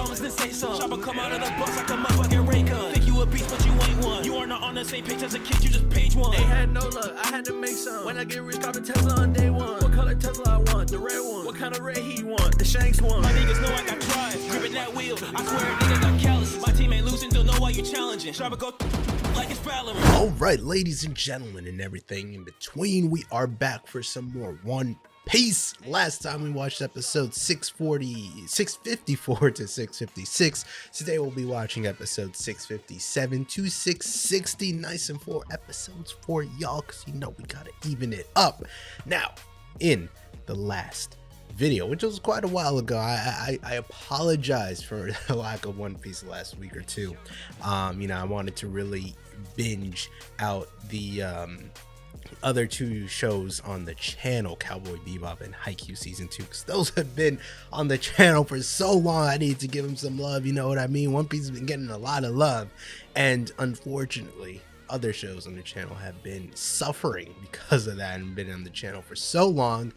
moments, then say something. Chopper come out of the box like a motherfucking ray gun. Think you a beast, but you ain't one. You are not on the same page as a kid, you just page one. They had no luck, I had to make some. When I get rich, cop a Tesla on day one. What color Tesla I want? The red one. What kind of red he want? The Shanks one. My niggas know I got drive, gripping that wheel. I swear niggas got callous. My team ain't losing, don't know why you challenging. Chopper go like it's Valorant. All right, ladies and gentlemen, and everything in between, we are back for some more One Piece. Last time we watched episode 654 to 656. Today we'll be watching episode 657 to 660. Nice and 4 episodes for y'all, because you know we gotta even it up. Now, in the last video, which was quite a while ago, I apologize for the lack of One Piece last week or two. You know, I wanted to really binge out the other two shows on the channel, Cowboy Bebop and Haikyuu season 2, because those have been on the channel for so long. I need to give them some love, you know what I mean? One Piece has been getting a lot of love, and unfortunately other shows on the channel have been suffering because of that and been on the channel for so long.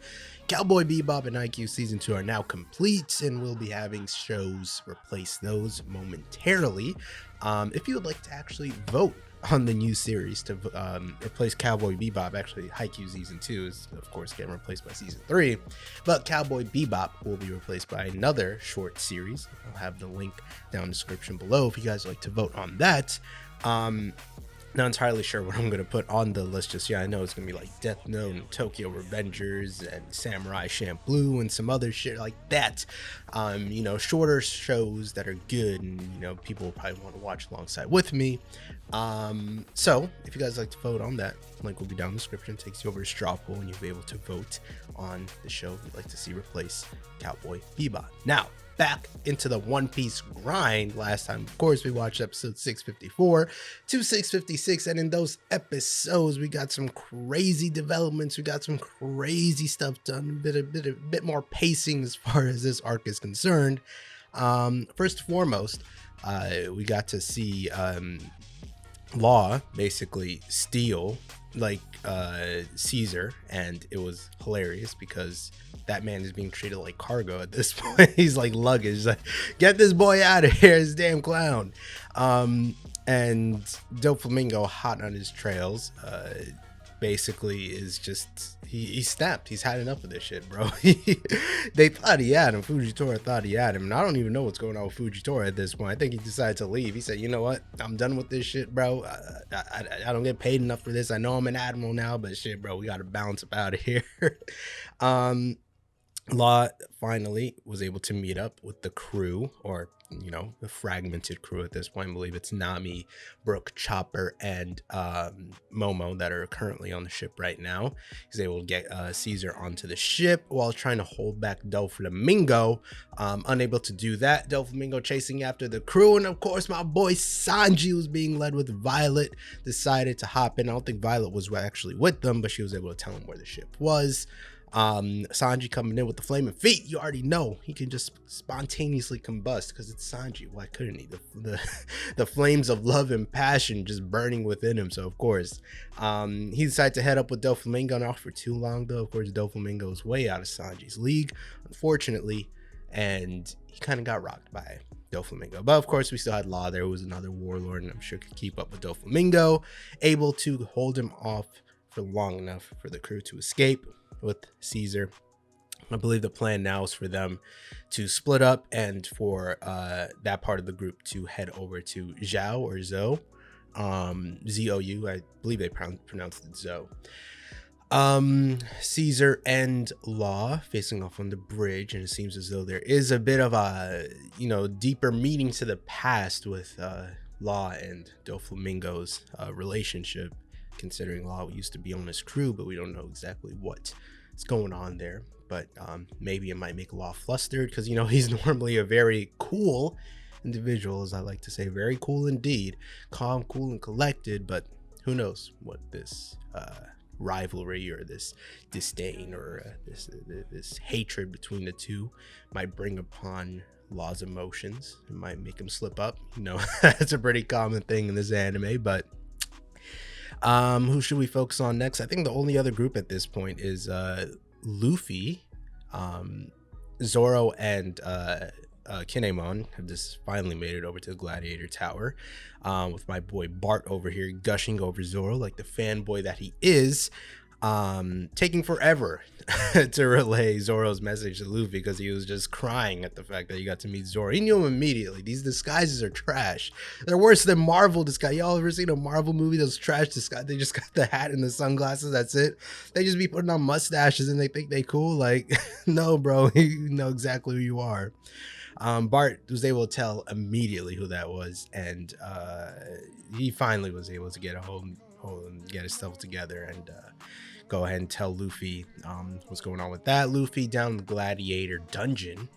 Cowboy Bebop and Haikyuu season 2 are now complete, and we'll be having shows replace those momentarily. If you would like to actually vote on the new series to replace Cowboy Bebop, actually Haikyuu season 2 is of course getting replaced by season 3, but Cowboy Bebop will be replaced by another short series. I'll have the link down in the description below if you guys would like to vote on that. Not entirely sure what I'm going to put on the list just yet. I know it's going to be like Death Note and Tokyo Revengers and Samurai Champloo and some other shit like that. You know, shorter shows that are good and, you know, people will probably want to watch alongside with me. So if you guys like to vote on that, link will be down in the description. It takes you over to straw poll and you'll be able to vote on the show you'd like to see replace Cowboy Bebop. Now, back into the One Piece grind. Last time, of course, we watched episode 654 to 656, and in those episodes we got some crazy developments, we got some crazy stuff done, a bit more pacing as far as this arc is concerned. First and foremost, we got to see Law basically steal like Caesar, and it was hilarious because that man is being treated like cargo at this point. He's like luggage, like, get this boy out of here, this damn clown. And Doflamingo, hot on his trails, basically is just he snapped. He's had enough of this shit, bro. They thought he had him. Fujitora thought he had him, and I don't even know what's going on with Fujitora at this point. I think he decided to leave. He said, you know what, I'm done with this shit, bro. I don't get paid enough for this. I know I'm an admiral now, but shit, bro, we gotta bounce up out of here. Law finally was able to meet up with the crew, or you know, the fragmented crew at this point. I believe it's Nami, Brook, Chopper, and Momo that are currently on the ship right now. He's able to get Caesar onto the ship while trying to hold back Doflamingo. Unable to do that, Doflamingo chasing after the crew, and of course my boy Sanji, was being led with Violet, decided to hop in. I don't think Violet was actually with them, but she was able to tell him where the ship was. Sanji coming in with the flaming feet. You already know he can just spontaneously combust because it's Sanji. Why couldn't he? The flames of love and passion just burning within him. So of course he decided to head up with Doflamingo. Not for too long though. Of course Doflamingo is way out of Sanji's league, unfortunately, and he kind of got rocked by Doflamingo. But of course we still had Law there, who was another warlord, and I'm sure could keep up with Doflamingo, able to hold him off for long enough for the crew to escape with Caesar. I believe the plan now is for them to split up and for that part of the group to head over to Zhao or Zhou, Z-O-U. I believe they pronounced it Zhou. Caesar and Law facing off on the bridge, and it seems as though there is a bit of a, you know, deeper meaning to the past with Law and Doflamingo's relationship, considering Law used to be on his crew, but we don't know exactly what's going on there. But maybe it might make Law flustered, because, you know, he's normally a very cool individual, as I like to say, very cool indeed, calm, cool, and collected. But who knows what this rivalry or this disdain or this hatred between the two might bring upon Law's emotions. It might make him slip up, you know. That's a pretty common thing in this anime. But who should we focus on next? I think the only other group at this point is Luffy, Zoro, and Kinemon have just finally made it over to the Gladiator Tower, with my boy Bart over here gushing over Zoro like the fanboy that he is, taking forever to relay Zoro's message to Luffy because he was just crying at the fact that he got to meet Zoro. He knew him immediately. These disguises are trash. They're worse than Marvel disguise. Y'all ever seen a Marvel movie that's trash disguise? They just got the hat and the sunglasses. That's it. They just be putting on mustaches and they think they cool. Like, no, bro, you know exactly who you are. Bart was able to tell immediately who that was, and he finally was able to get home and get his stuff together and go ahead and tell Luffy what's going on with that. Luffy down the Gladiator dungeon.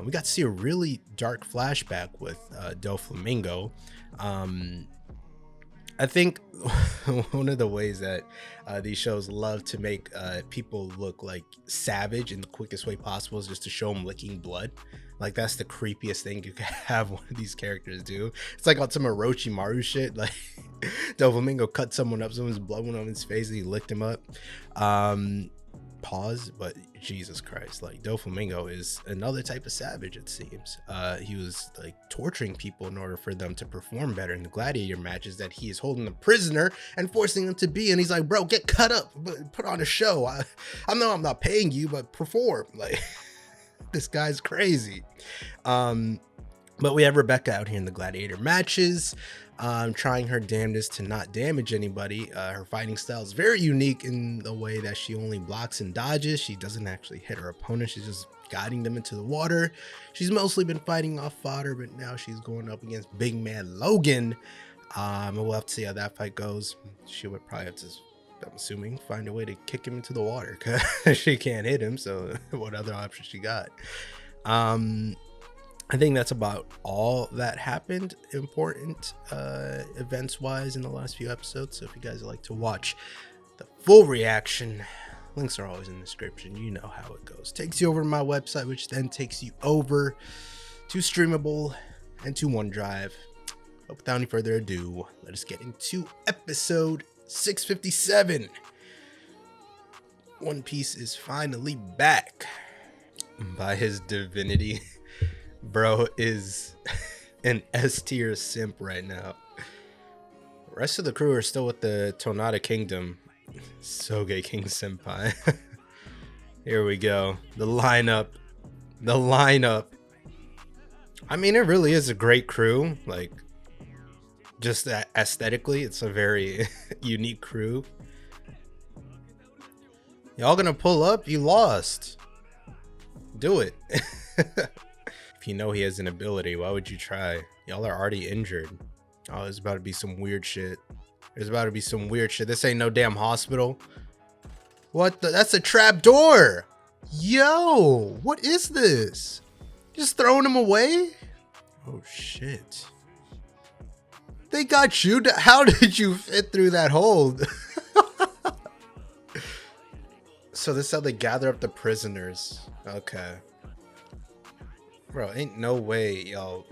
We got to see a really dark flashback with Doflamingo. I think one of the ways that these shows love to make people look like savage in the quickest way possible is just to show them licking blood. Like, that's the creepiest thing you can have one of these characters do. It's like on some Orochimaru shit. Like, Doflamingo cut someone up, someone's blood went on his face and he licked him up. Pause, but Jesus Christ, like, Doflamingo is another type of savage, it seems. He was like torturing people in order for them to perform better in the gladiator matches that he is holding them prisoner and forcing them to be. And he's like, bro, get cut up, put on a show. I know I'm not paying you, but perform. Like, this guy's crazy. But we have Rebecca out here in the gladiator matches, trying her damnedest to not damage anybody. Her fighting style is very unique in the way that she only blocks and dodges. She doesn't actually hit her opponent. She's just guiding them into the water. She's mostly been fighting off fodder, but now she's going up against big man Logan. And we'll have to see how that fight goes. She would probably have to, I'm assuming, find a way to kick him into the water because she can't hit him. So what other option she got? I think that's about all that happened important events wise in the last few episodes. So if you guys like to watch the full reaction, links are always in the description. You know how it goes. Takes you over to my website, which then takes you over to Streamable and to OneDrive. But without any further ado, let us get into episode 657. One Piece is finally back by his divinity. Bro is an S tier simp right now. The rest of the crew are still with the Tonada Kingdom. Soge King Senpai. Here we go. The lineup. I mean, it really is a great crew. Like, just aesthetically, it's a very unique crew. Y'all gonna pull up? You lost. Do it. If you know he has an ability, why would you try? Y'all are already injured. Oh, there's about to be some weird shit. This ain't no damn hospital. What the? That's a trap door. Yo, what is this? Just throwing him away? Oh, shit. They got you. How did you fit through that hole? So this is how they gather up the prisoners. Okay. Bro, ain't no way, y'all.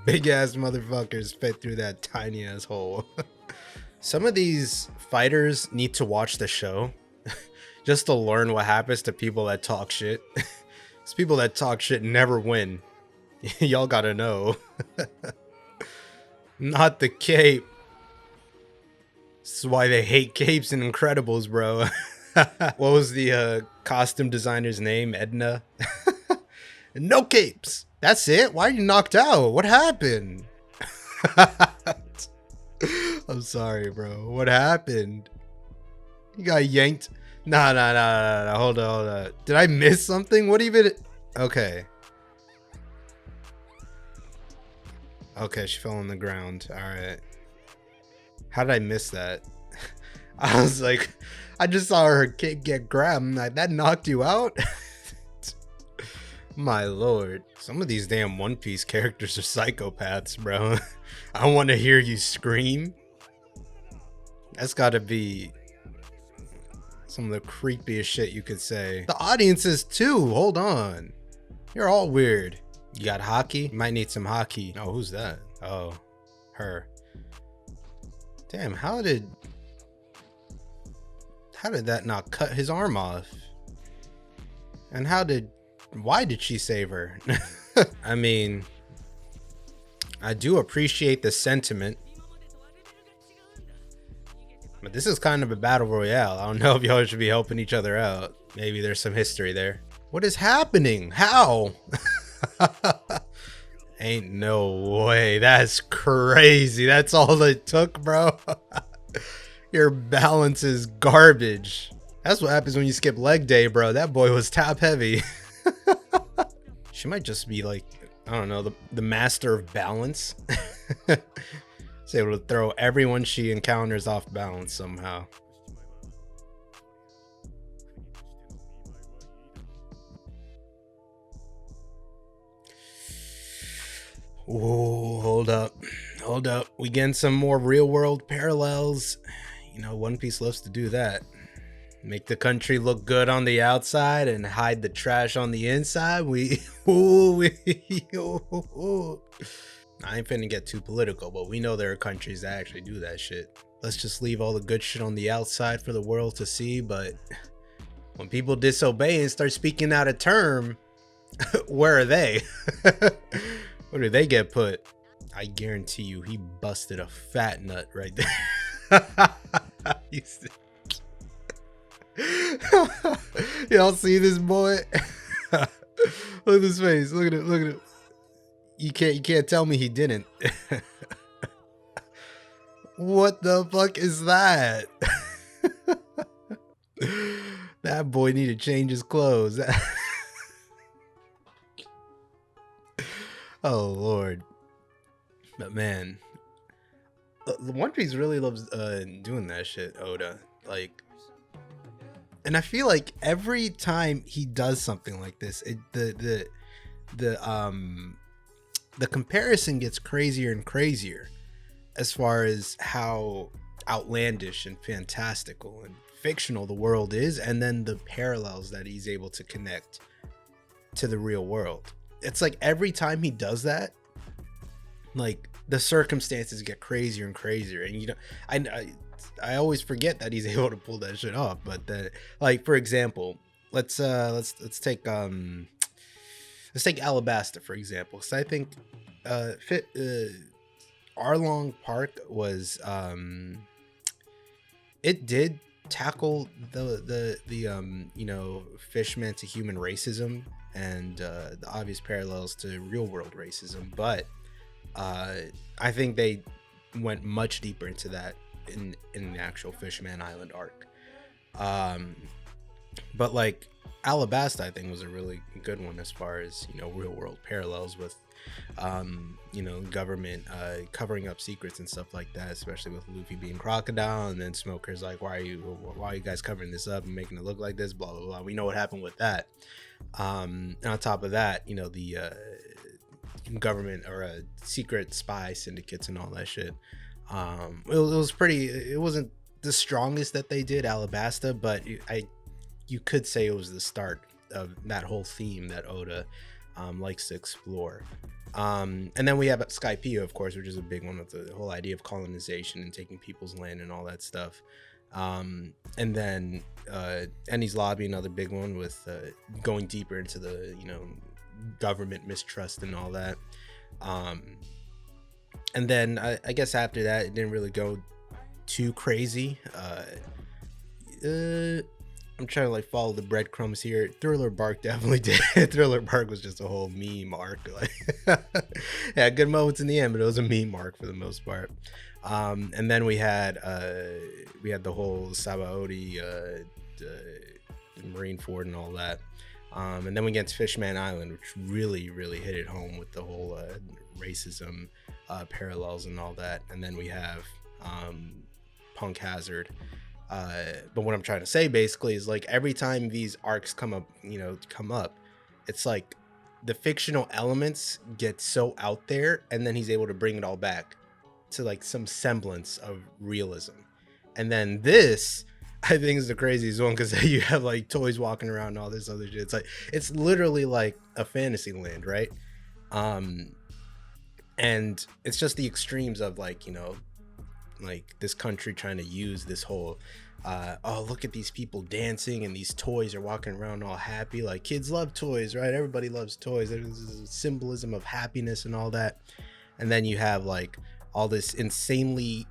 Big ass motherfuckers fit through that tiny ass hole. Some of these fighters need to watch the show just to learn what happens to people that talk shit. Because people that talk shit never win. Y'all gotta know. Not the cape. This is why they hate capes in Incredibles, bro. What was the costume designer's name? Edna? No capes. That's it? Why are you knocked out? What happened? I'm sorry, bro. What happened? You got yanked? Nah. Hold on. Did I miss something? What even? Okay. Okay, she fell on the ground. All right. How did I miss that? I was like, I just saw her cape get grabbed. I'm like, that knocked you out? My lord. Some of these damn One Piece characters are psychopaths, bro. I want to hear you scream. That's gotta be some of the creepiest shit you could say. The audiences too. Hold on. You're all weird. You got hockey? You might need some hockey. Oh, who's that? Oh, her. Damn, how did that not cut his arm off? And how did Why did she save her? I mean, I do appreciate the sentiment, but this is kind of a battle royale. I don't know if y'all should be helping each other out. Maybe there's some history there. What is happening? How? Ain't no way. That's crazy. That's all it took, bro. Your balance is garbage. That's what happens when you skip leg day, bro. That boy was top heavy. She might just be like, I don't know, the master of balance. She's able to throw everyone she encounters off balance somehow. Oh, hold up. We getting some more real world parallels. You know, One Piece loves to do that. Make the country look good on the outside and hide the trash on the inside. I ain't finna get too political, but we know there are countries that actually do that shit. Let's just leave all the good shit on the outside for the world to see, but when people disobey and start speaking out of term, where are they? Where do they get put? I guarantee you he busted a fat nut right there. Y'all see this boy? Look at his face. Look at it. You can't tell me he didn't. What the fuck is that? That boy need to change his clothes. Oh Lord. But man, One Piece really loves doing that shit, Oda. Like, and I feel like every time he does something like this, the comparison gets crazier and crazier as far as how outlandish and fantastical and fictional the world is, and then the parallels that he's able to connect to the real world. It's like every time he does that, like the circumstances get crazier and crazier, and you know, I always forget that he's able to pull that shit off. But like for example, let's take Alabasta for example. So I think Arlong Park was it did tackle the you know, fishman to human racism and the obvious parallels to real world racism, but I think they went much deeper into that in the actual Fishman Island arc. But like Alabasta, I think was a really good one as far as, you know, real world parallels with you know, government covering up secrets and stuff like that, especially with Luffy being Crocodile, and then Smoker's like, why are you guys covering this up and making it look like this, blah blah blah. We know what happened with that. And on top of that, you know, the government or secret spy syndicates and all that shit. It wasn't the strongest that they did, Alabasta, but you could say it was the start of that whole theme that Oda likes to explore. And then we have Skypiea, of course, which is a big one with the whole idea of colonization and taking people's land and all that stuff. And then Enies Lobby, another big one with going deeper into the, you know, government mistrust and all that. And then I guess after that it didn't really go too crazy. I'm trying to like follow the breadcrumbs here. Thriller Bark definitely did. Thriller Bark was just a whole meme arc. Like, yeah, good moments in the end, but it was a meme arc for the most part. And then we had the whole Sabaody, Marineford and all that. And then we get to Fishman Island, which really hit it home with the whole racism parallels and all that. And then we have Punk Hazard. But what I'm trying to say basically is like every time these arcs come up, it's like the fictional elements get so out there, and then he's able to bring it all back to like some semblance of realism. And then this, I think, is the craziest one, because you have like toys walking around and all this other shit. It's like, it's literally like a fantasy land, right? And it's just the extremes of like, you know, like this country trying to use this whole oh, look at these people dancing and these toys are walking around all happy. Like, kids love toys, right? Everybody loves toys. There's a symbolism of happiness and all that. And then you have like all this insanely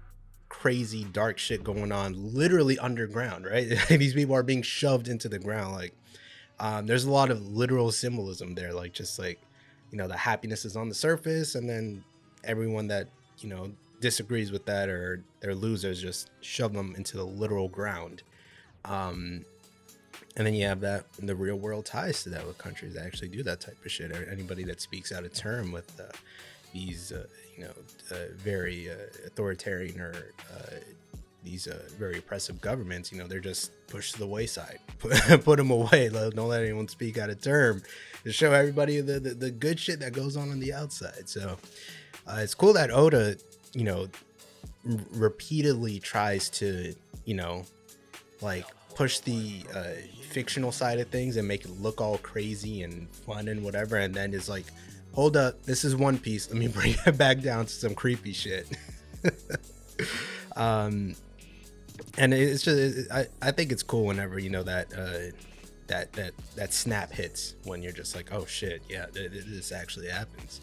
crazy dark shit going on literally underground, right? These people are being shoved into the ground. Like, there's a lot of literal symbolism there, like just like, you know, the happiness is on the surface, and then everyone that, you know, disagrees with that or they're losers, just shove them into the literal ground. And then you have that in the real world ties to that with countries that actually do that type of shit. Anybody that speaks out of term with these you know, very authoritarian or these very oppressive governments, you know, they're just pushed to the wayside. Put them away. Don't let anyone speak out of term, to show everybody the good shit that goes on the outside. So it's cool that Oda, you know, repeatedly tries to, you know, like push the fictional side of things and make it look all crazy and fun and whatever, and then is like, hold up, this is One Piece, let me bring it back down to some creepy shit. And it's just, I think it's cool whenever, you know, that snap hits, when you're just like, oh shit, yeah, this actually happens.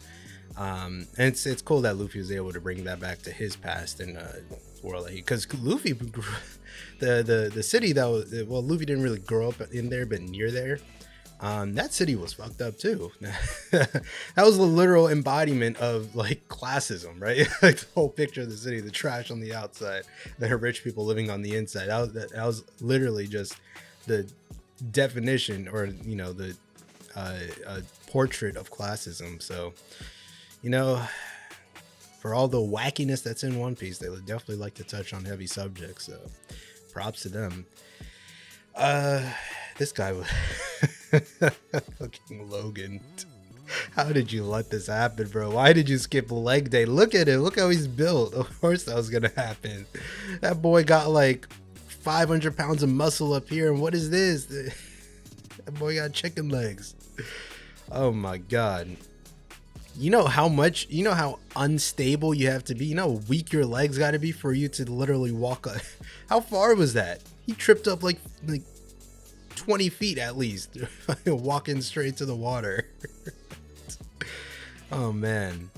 And it's cool that Luffy was able to bring that back to his past and world, because Luffy, the city that was, well, Luffy didn't really grow up in there, but near there. That city was fucked up too. That was the literal embodiment of like classism, right? Like the whole picture of the city, the trash on the outside, the rich people living on the inside. That was literally just the definition, or, you know, the portrait of classism. So, you know, for all the wackiness that's in One Piece, they would definitely like to touch on heavy subjects. So props to them. This guy was fucking Logan. How did you let this happen, bro? Why did you skip leg day? Look at him. Look how he's built. Of course that was gonna happen. That boy got like 500 pounds of muscle up here, and what is this? That boy got chicken legs. Oh my god. You know how unstable you have to be? You know how weak your legs got to be for you to literally walk up? How far was that? He tripped up like 20 feet at least, walking straight to the water. Oh man.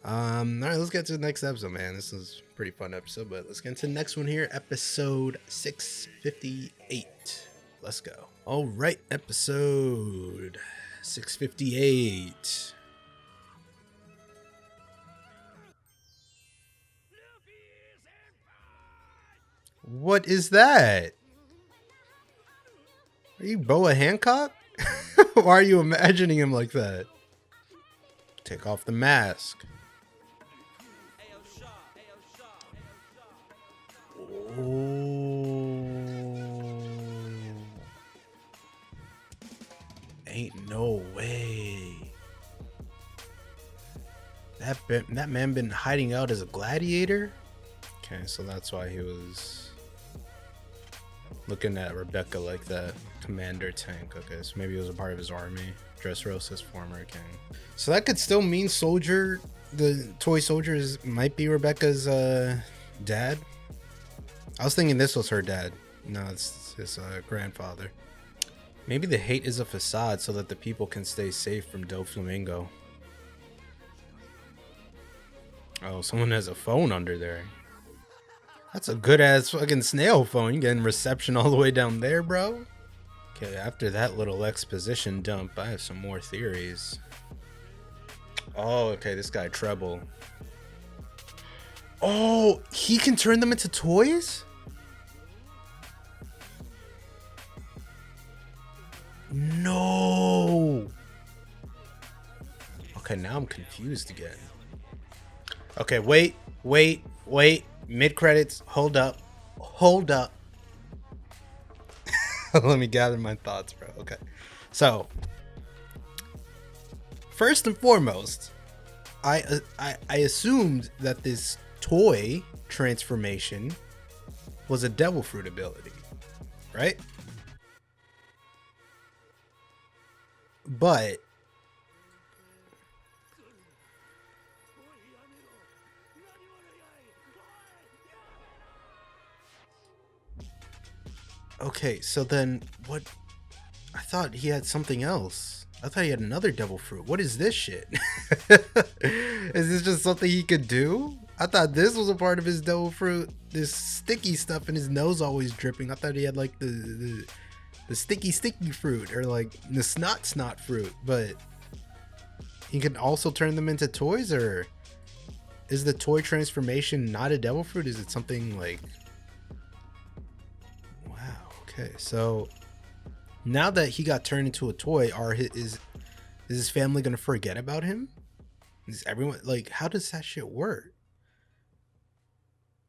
All right, let's get to the next episode, man. This is a pretty fun episode, but let's get into the next one here, episode 658. Let's go. All right, episode 658. What is that? Are you Boa Hancock? Why are you imagining him like that? Take off the mask. Oh. Ain't no way. That man been hiding out as a gladiator? Okay, so that's why he was looking at Rebecca like that. Commander tank. Okay, so maybe it was a part of his army. Dressrosa's former king. So that could still mean soldier, the toy soldiers might be Rebecca's dad. I was thinking this was her dad. No, it's his grandfather. Maybe the hate is a facade so that the people can stay safe from Doflamingo. Oh, someone has a phone under there. That's a good ass fucking snail phone. You getting reception all the way down there, bro? Okay, after that little exposition dump, I have some more theories. Oh, okay, this guy Treble. Oh, he can turn them into toys? No. Okay, now I'm confused again. Okay, wait. Mid-credits, hold up. Let me gather my thoughts, bro. Okay, so first and foremost, I assumed that this toy transformation was a devil fruit ability, right? But Okay, so then what? I thought he had something else. I thought he had another devil fruit. What is this shit? Is this just something he could do? I thought this was a part of his devil fruit. This sticky stuff in his nose always dripping. I thought he had like the sticky fruit, or like the snot fruit. But he can also turn them into toys, or is the toy transformation not a devil fruit? Is it something like... Wow, okay, so now that he got turned into a toy, is his family gonna forget about him? Is everyone like, how does that shit work?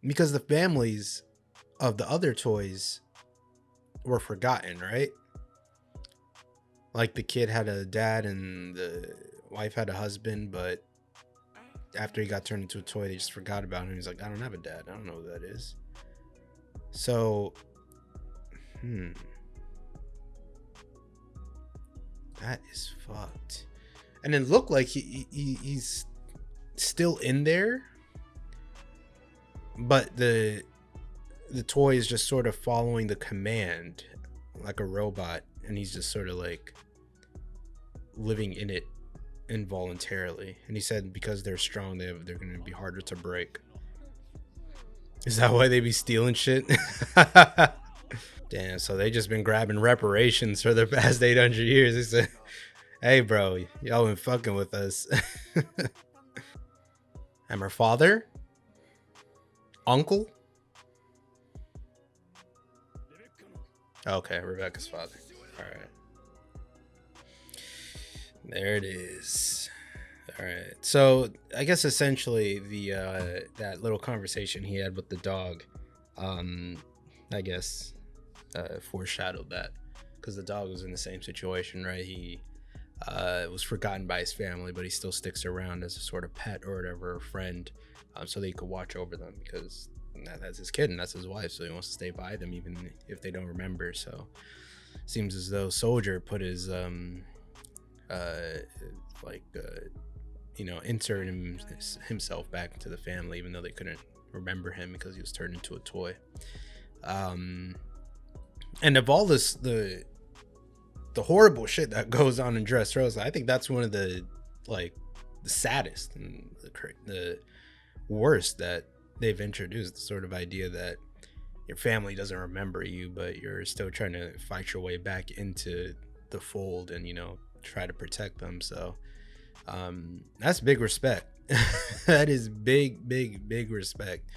Because the families of the other toys were forgotten, right? Like the kid had a dad and the wife had a husband, but after he got turned into a toy, they just forgot about him. He's like, I don't have a dad. I don't know who that is. So, that is fucked. And it looked like he's still in there, but the toy is just sort of following the command like a robot, and he's just sort of like living in it involuntarily. And he said because they're strong, they're going to be harder to break. Is that why they be stealing shit? Damn, so they just been grabbing reparations for the past 800 years. They said, hey bro, y'all been fucking with us. I'm her father? Uncle? Okay, Rebecca's father. Alright. There it is. Alright. So I guess essentially the that little conversation he had with the dog, I guess foreshadowed that, because the dog was in the same situation, right? He was forgotten by his family, but he still sticks around as a sort of pet or whatever, a friend, so that he could watch over them, because that's his kid and that's his wife, so he wants to stay by them even if they don't remember. So seems as though Soldier put his insert himself back into the family, even though they couldn't remember him because he was turned into a toy. And of all this, the horrible shit that goes on in Dressrosa, I think that's one of the saddest and the worst that they've introduced. The sort of idea that your family doesn't remember you, but you're still trying to fight your way back into the fold and, try to protect them. So that's big respect. That is big respect.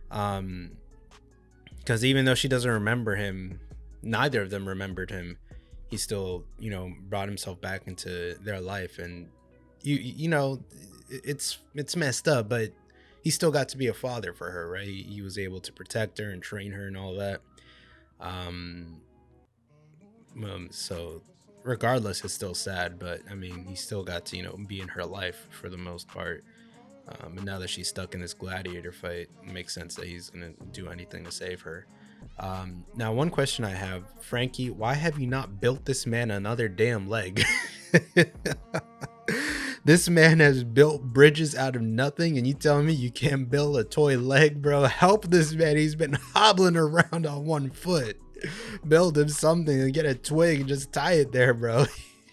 Because even though she doesn't remember him, neither of them remembered him, he still brought himself back into their life. And it's messed up, but he still got to be a father for her, right? He was able to protect her and train her and all that. So regardless, it's still sad, but I mean, he still got to be in her life for the most part. But now that she's stuck in this gladiator fight, it makes sense that he's gonna do anything to save her. Now, one question I have, Frankie, why have you not built this man another damn leg? This man has built bridges out of nothing, and you telling me you can't build a toy leg, bro? Help this man. He's been hobbling around on one foot. Build him something and get a twig and just tie it there, bro.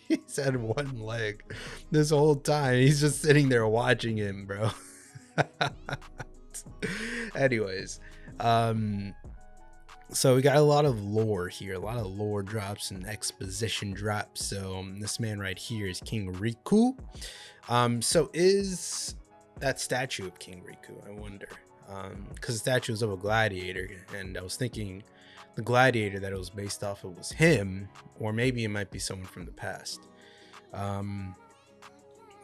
He's had one leg this whole time. He's just sitting there watching him, bro. Anyways, so we got a lot of lore here, a lot of lore drops and exposition drops. So this man right here is King Riku. So is that statue of King Riku? I wonder, because the statue is of a gladiator, and I was thinking the gladiator that it was based off of was him, or maybe it might be someone from the past.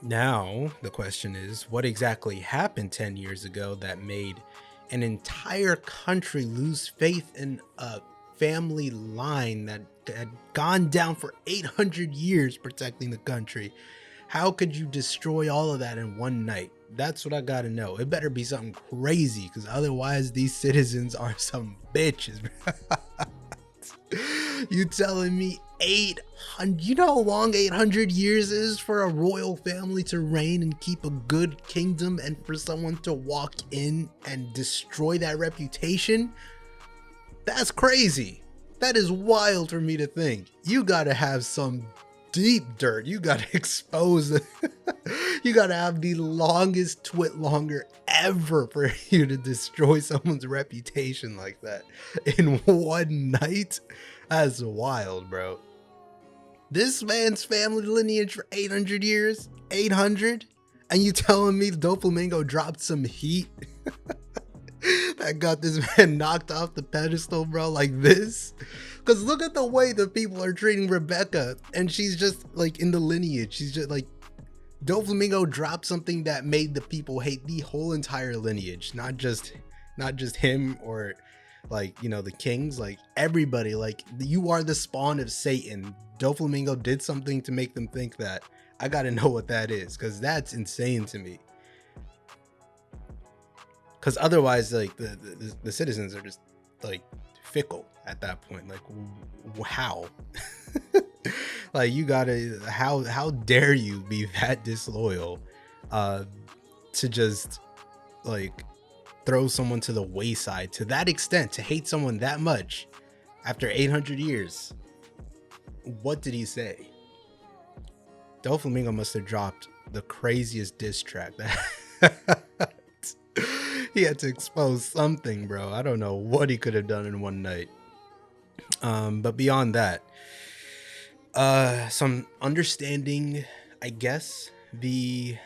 Now the question is, what exactly happened 10 years ago that made an entire country lose faith in a family line that had gone down for 800 years protecting the country? How could you destroy all of that in one night? That's what I gotta know. It better be something crazy, because otherwise these citizens are some bitches. You telling me 800? You know how long 800 years is for a royal family to reign and keep a good kingdom, and for someone to walk in and destroy that reputation? That's crazy. That is wild for me to think. You gotta have some deep dirt. You gotta expose the you gotta have the longest twit longer ever for you to destroy someone's reputation like that in one night. That's wild, bro. This man's family lineage for 800 years, 800, and you telling me Doflamingo dropped some heat that got this man knocked off the pedestal, bro, like this? Because look at the way the people are treating Rebecca, and she's just like in the lineage. She's just like, Doflamingo dropped something that made the people hate the whole entire lineage, not just him or like, you know, the kings, like everybody. Like, you are the spawn of Satan. Doflamingo did something to make them think that. I gotta know what that is, because that's insane to me. Because otherwise, like the citizens are just like fickle at that point. Like, how? Like, you gotta, how dare you be that disloyal to just like throw someone to the wayside to that extent, to hate someone that much after 800 years. What did he say? Doflamingo must have dropped the craziest diss track that he had to expose something, bro. I don't know what he could have done in one night. But beyond that, some understanding, I guess, the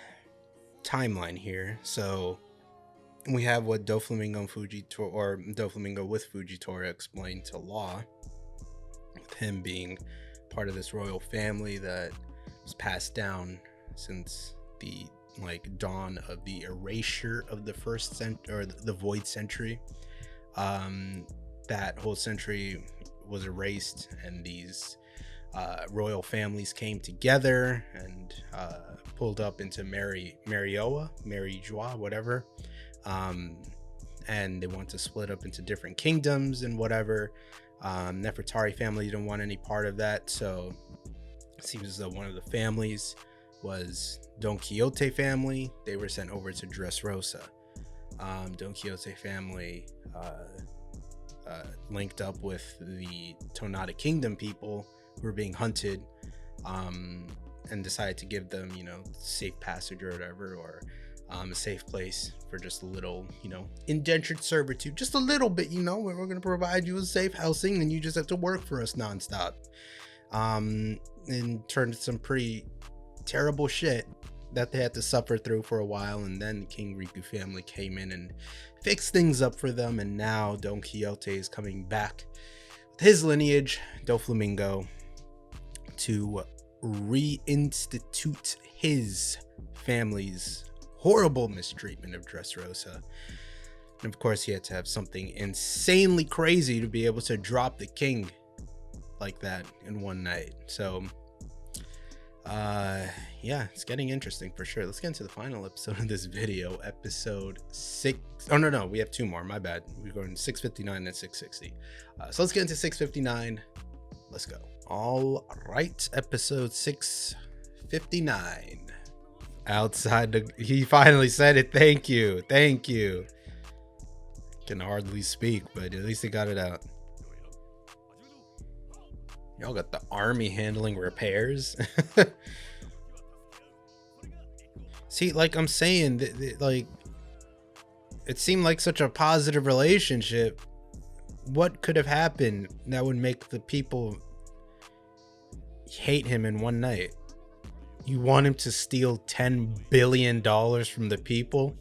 timeline here. So we have what Doflamingo and Fujitora, or Doflamingo with Fujitora, explained to Law, with him being part of this royal family that was passed down since the like dawn of the erasure of the first century, or the void century. That whole century was erased, and these royal families came together and pulled up into Mary Joie, whatever, and they want to split up into different kingdoms and whatever. Nefertari family didn't want any part of that, so it seems as though one of the families was Don Quixote family. They were sent over to Dressrosa. Don Quixote family linked up with the Tonada Kingdom people who were being hunted, and decided to give them, you know, safe passage or whatever, or a safe place for just a little, you know, indentured servitude, just a little bit, you know, we're going to provide you with safe housing and you just have to work for us nonstop. And turned some pretty terrible shit that they had to suffer through for a while, and then King Riku family came in and fixed things up for them, and now Don Quixote is coming back with his lineage, Doflamingo, to reinstitute his family's horrible mistreatment of Dressrosa. And of course, he had to have something insanely crazy to be able to drop the king like that in one night. So yeah, it's getting interesting for sure. Let's get into the final episode of this video, episode 6. Oh no, we have two more, my bad. We're going 659 and 660. So let's get into 659. Let's go. All right, episode 659. Outside he finally said it. Thank you. Can hardly speak, but at least he got it out. Y'all got the army handling repairs. See, like I'm saying, like, it seemed like such a positive relationship. What could have happened that would make the people hate him in one night? You want him to steal $10 billion from the people?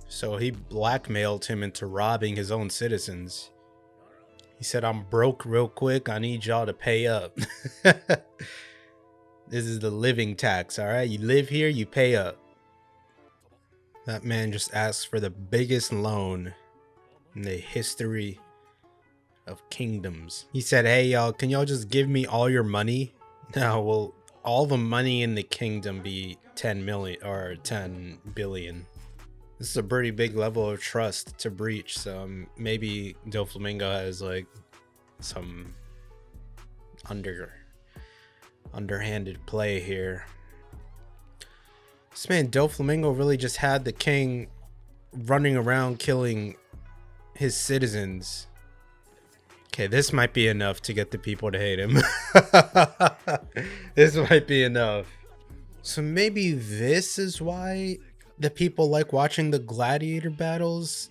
So he blackmailed him into robbing his own citizens. He said, I'm broke real quick. I need y'all to pay up. This is the living tax, all right? You live here, you pay up. That man just asked for the biggest loan in the history of kingdoms. He said, hey, y'all, can y'all just give me all your money? Now, will all the money in the kingdom be 10 million or 10 billion? This is a pretty big level of trust to breach, so maybe Doflamingo has like some underhanded play here. This man Doflamingo really just had the king running around killing his citizens, Okay, this might be enough to get the people to hate him. This might be enough. So maybe this is why the people like watching the gladiator battles.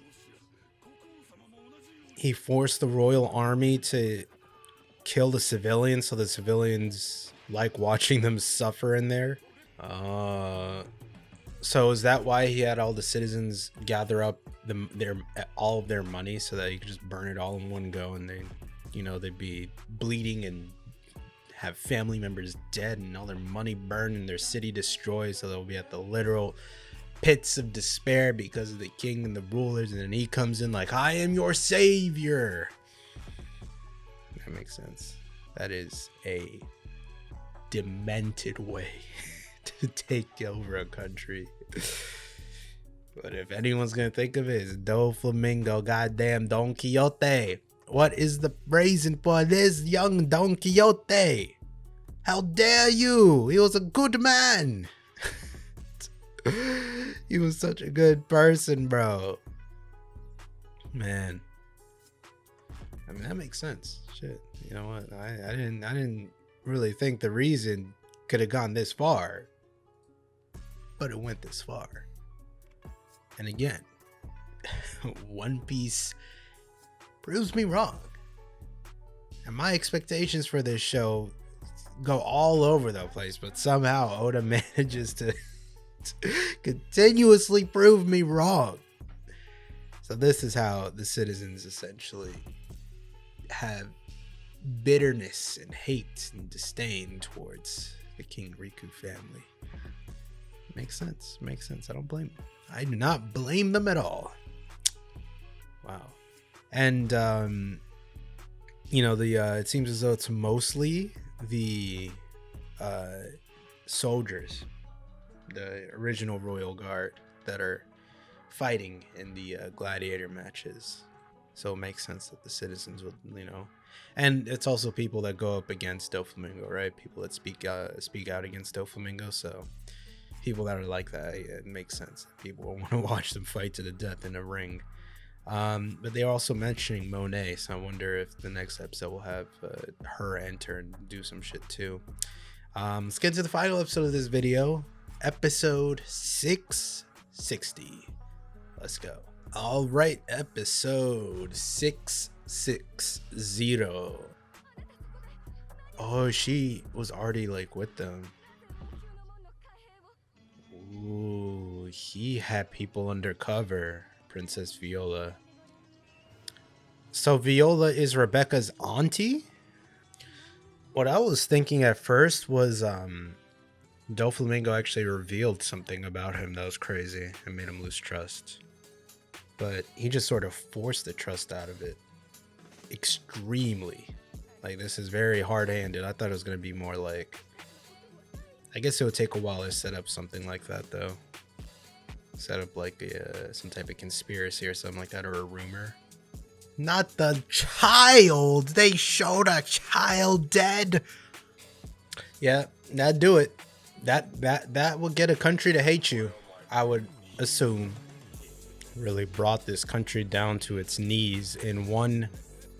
He forced the royal army to kill the civilians, so the civilians like watching them suffer in there. So is that why he had all the citizens gather up all of their money so that he could just burn it all in one go, and they'd be bleeding and have family members dead and all their money burned and their city destroyed, so they'll be at the literal pits of despair because of the king and the rulers, and then he comes in like, I am your savior. That makes sense. That is a demented way to take over a country. But if anyone's gonna think of it, it's Doflamingo, goddamn Don Quixote. What is the reason for this young Don Quixote? How dare you? He was a good man. He was such a good person, bro. Man. I mean, that makes sense. Shit. You know what? I didn't really think the reason could have gone this far. But it went this far. And again, One Piece proves me wrong. And my expectations for this show go all over the place, but somehow Oda manages to continuously prove me wrong. So this is how the citizens essentially have bitterness and hate and disdain towards the King Riku family. Makes sense. Makes sense. I don't blame them. I do not blame them at all. Wow. And it seems as though it's mostly the soldiers, the original royal guard, that are fighting in the gladiator matches. So it makes sense that the citizens would, and it's also people that go up against Doflamingo, right? People that speak out against Doflamingo. So people that are like that, it makes sense. People want to watch them fight to the death in a ring. But they're also mentioning Monet, so I wonder if the next episode will have her enter and do some shit too. Let's get to the final episode of this video, episode 660. Let's go. All right, episode 660. Oh, she was already with them. Ooh, he had people undercover. Princess Viola. So Viola is Rebecca's auntie? What I was thinking at first was Doflamingo actually revealed something about him that was crazy and made him lose trust. But he just sort of forced the trust out of it. Extremely. This is very hard-handed. I thought it was going to be more I guess it would take a while to set up something like that, though. Set up some type of conspiracy or something like that, or a rumor. Not the child. They showed a child dead. Yeah, that'd do it. That would get a country to hate you, I would assume. Really brought this country down to its knees in one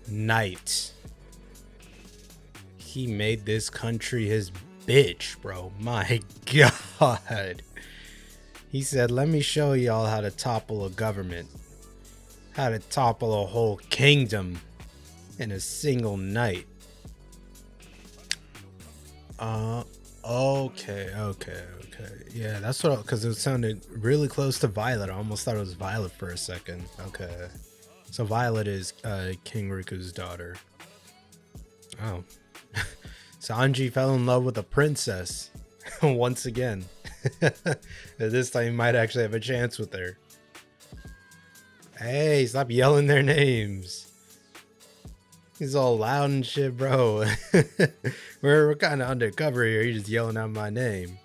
night. He made this country his bitch, bro. My God. He said, let me show y'all how to topple a government. How to topple a whole kingdom in a single night. Okay. Yeah, that's what, because it sounded really close to Violet. I almost thought it was Violet for a second. Okay. So Violet is King Riku's daughter. Oh. Sanji fell in love with a princess. Once again. This time he might actually have a chance with her. Hey, stop yelling their names. He's all loud and shit, bro. We're kind of undercover here. You're just yelling out my name.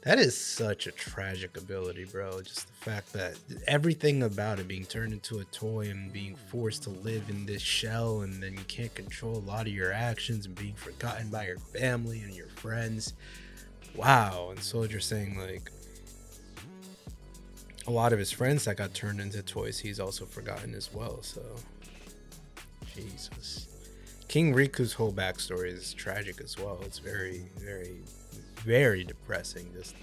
That is such a tragic ability, bro. Just the fact that everything about it being turned into a toy and being forced to live in this shell, and then you can't control a lot of your actions and being forgotten by your family and your friends. Wow. And Soldier saying a lot of his friends that got turned into toys, he's also forgotten as well. So Jesus. King Riku's whole backstory is tragic as well. It's very, very, very depressing. Just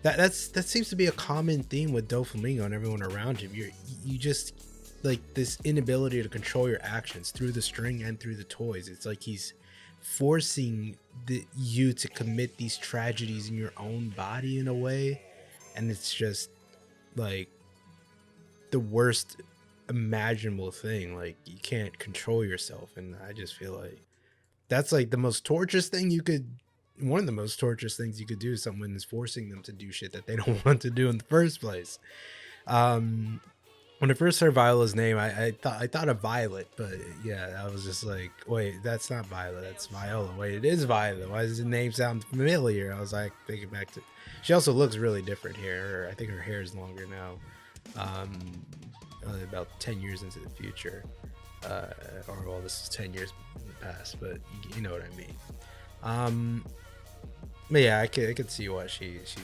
that seems to be a common theme with Doflamingo and everyone around him. You just like this inability to control your actions through the string and through the toys. It's like he's forcing you to commit these tragedies in your own body in a way, and it's just like the worst imaginable thing. Like, you can't control yourself, and I just feel like that's like the most torturous thing you could one of the most torturous things you could do. Someone is forcing them to do shit that they don't want to do in the first place. When I first heard Viola's name, I thought of Violet, but yeah, I was just like, wait, that's not Violet, that's Viola. Wait, it is Violet. Why does the name sound familiar? I was like thinking back to. She also looks really different here. I think her hair is longer now. About 10 years into the future, or well, this is 10 years in the past, but you know what I mean. But yeah, I could see why she's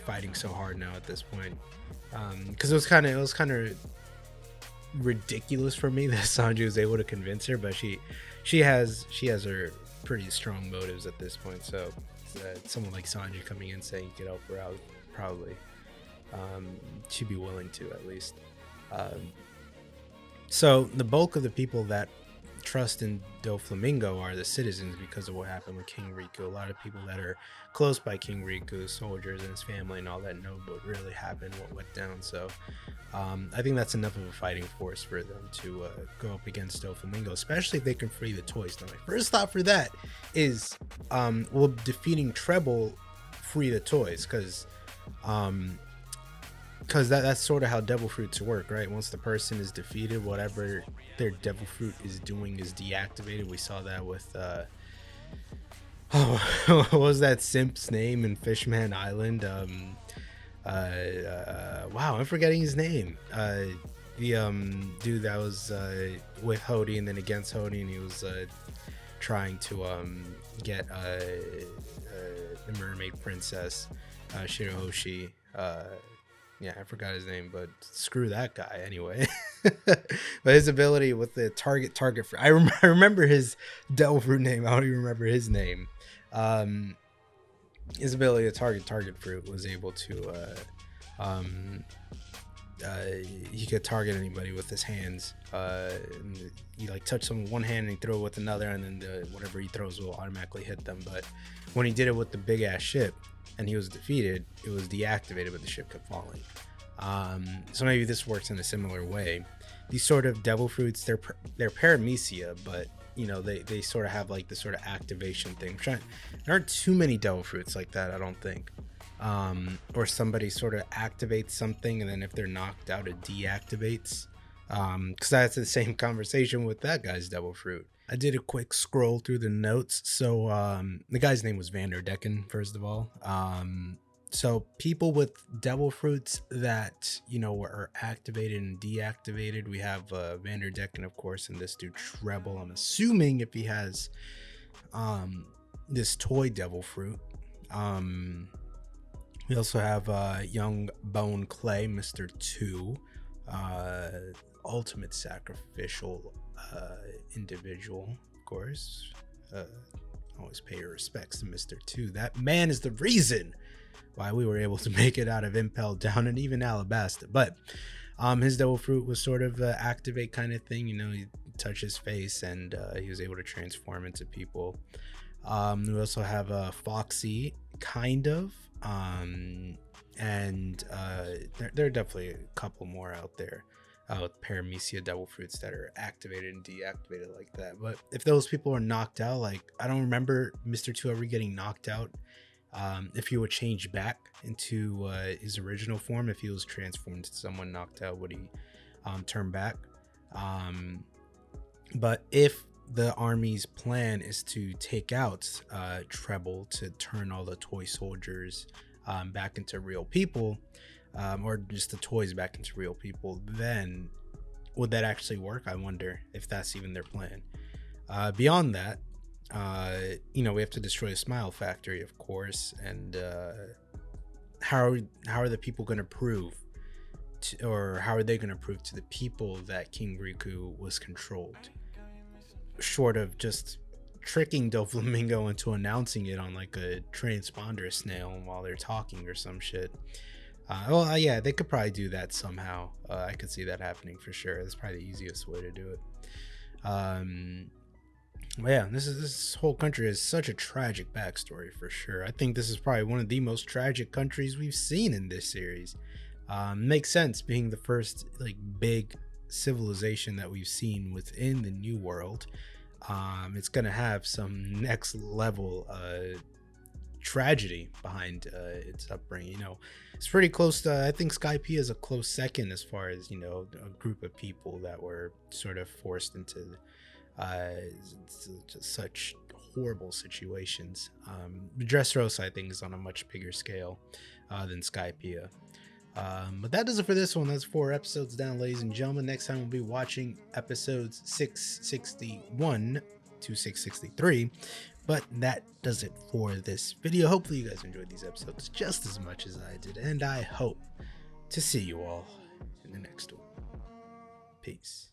fighting so hard now at this point. Because it was kind of ridiculous for me that Sanji was able to convince her, but she has her pretty strong motives at this point. So someone like Sanji coming in saying you could help her out, probably she'd be willing to, at least. So the bulk of the people that trust in Doflamingo are the citizens because of what happened with King Riku. A lot of people that are close by King Riku, soldiers and his family and all that, know what really happened, what went down. So I think that's enough of a fighting force for them to go up against Doflamingo, especially if they can free the toys. Now, my first thought for that is, will defeating Treble free the toys? Because that's sort of how devil fruits work, right? Once the person is defeated, whatever their devil fruit is doing is deactivated. We saw that with what was that simp's name in Fishman Island? Wow, I'm forgetting his name. The dude that was with Hody and then against Hody, and he was trying to get the mermaid princess, Shirahoshi. Yeah, I forgot his name, but screw that guy anyway. But his ability with the target fruit, I remember his devil fruit name. I don't even remember his name. His ability to target fruit was able to he could target anybody with his hands. And you like touch someone with one hand and he throw it with another, and then whatever he throws will automatically hit them. But when he did it with the big ass ship and he was defeated, it was deactivated, but the ship kept falling. So maybe this works in a similar way. These sort of devil fruits, they're paramecia, but you know, they sort of have like this sort of activation thing. There aren't too many devil fruits like that, I don't think. Or somebody sort of activates something, and then if they're knocked out, it deactivates. Because that's the same conversation with that guy's devil fruit. I did a quick scroll through the notes. So the guy's name was Vanderdecken, first of all. So people with devil fruits that, you know, are activated and deactivated, we have Vanderdecken, of course, and this dude Treble. I'm assuming if he has this toy devil fruit. We also have Young Bone Clay, Mr. 2, ultimate sacrificial individual, of course. Always pay your respects to Mr. 2. That man is the reason why we were able to make it out of Impel Down and even Alabasta. But his devil fruit was sort of activate kind of thing. You know, you touch his face and he was able to transform into people. We also have Foxy, kind of. And there are definitely a couple more out there with paramecia devil fruits that are activated and deactivated like that. But if those people are knocked out, like, I don't remember Mr. 2 ever getting knocked out. If he would change back into his original form, if he was transformed to someone knocked out, would he turn back? But if the army's plan is to take out Treble to turn all the toy soldiers back into real people, or just the toys back into real people, then would that actually work? I wonder if that's even their plan. Beyond that, you know, we have to destroy the Smile Factory, of course, and how are the people going to prove or how are they going to prove to the people that King Riku was controlled, short of just tricking Doflamingo into announcing it on like a transponder snail while they're talking or some shit. Yeah, they could probably do that somehow. I could see that happening for sure. That's probably the easiest way to do it. But yeah, this whole country has such a tragic backstory for sure. I think this is probably one of the most tragic countries we've seen in this series. Makes sense, being the first like big civilization that we've seen within the New World. It's gonna have some next level tragedy behind its upbringing. You know, it's pretty close to, I think Skypiea is a close second as far as, you know, a group of people that were sort of forced into such horrible situations. Dressrosa, I think, is on a much bigger scale than Skypiea. But that does it for this one. That's 4 episodes down, ladies and gentlemen. Next time we'll be watching episodes 661 to 663. But that does it for this video. Hopefully you guys enjoyed these episodes just as much as I did, and I hope to see you all in the next one. Peace.